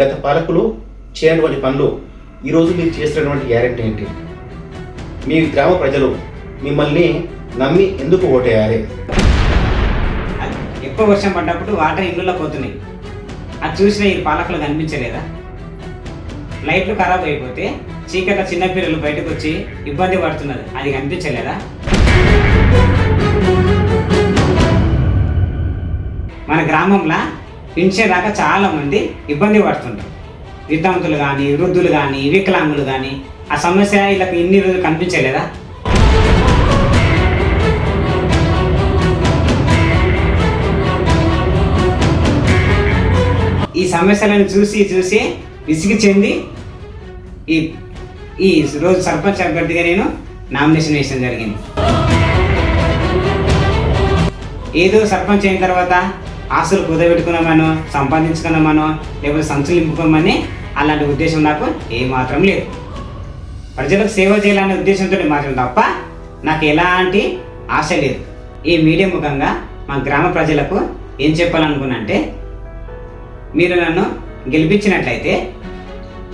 గత పాలకులు చేయనటువంటి పనులు ఈరోజు మీరు చేస్తున్నటువంటి గ్యారెంటీ ఏంటి? మీ గ్రామ ప్రజలు మిమ్మల్ని నమ్మి ఎందుకు ఓటేయాలి? ఎక్కువ వర్షం పడ్డప్పుడు వాటర్ ఇళ్ళలో పోతున్నాయి, అది చూసిన ఈ పాలకులు కనిపించలేదా? లైట్లు ఖరాబ్ అయిపోతే చీకట్ల చిన్నపిల్లలు బయటకు వచ్చి ఇబ్బంది పడుతున్నది, అది కనిపించలేదా? మన గ్రామంలో పింఛన్ రాక చాలా మంది ఇబ్బంది పడుతుంటారు. వితంతులు కానీ, వృద్ధులు కానీ, వికలాంగులు కానీ, ఆ సమస్య వీళ్ళకి ఇన్ని రోజులు కనిపించలేదా? ఈ సమస్యలను చూసి చూసి విసిగి చెంది ఈ రోజు సర్పంచ్ అభ్యర్థిగా నేను నామినేషన్ వేయడం జరిగింది. ఏదో సర్పంచ్ అయిన తర్వాత ఆస్తులు కుదబెట్టుకున్నామనో, సంపాదించుకున్నామనో, లేకపోతే సంచులు నింపుకోమని అలాంటి ఉద్దేశం నాకు ఏమాత్రం లేదు. ప్రజలకు సేవ చేయాలనే ఉద్దేశంతో మాత్రం తప్ప నాకు ఎలాంటి ఆశ లేదు. ఈ మీడియా ముఖంగా మా గ్రామ ప్రజలకు ఏం చెప్పాలనుకున్నా అంటే, మీరు నన్ను గెలిపించినట్లయితే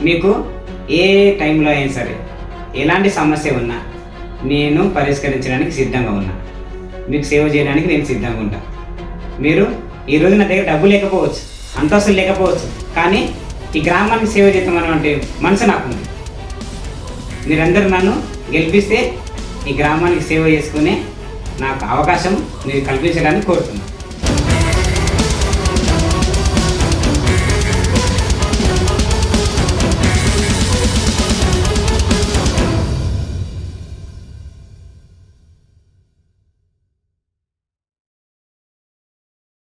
మీకు ఏ టైంలో అయినా సరే ఎలాంటి సమస్య ఉన్నా నేను పరిష్కరించడానికి సిద్ధంగా ఉన్నా. మీకు సేవ చేయడానికి నేను సిద్ధంగా ఉంటా. మీరు ఈరోజు నా దగ్గర డబ్బు లేకపోవచ్చు, అంతస్తులు లేకపోవచ్చు, కానీ ఈ గ్రామానికి సేవ చేద్దామన్నటువంటి మనసు నాకుంది. మీరందరూ నన్ను గెలిపిస్తే ఈ గ్రామానికి సేవ చేసుకునే నాకు అవకాశం మీరు కల్పించడానికి కోరుతున్నాను.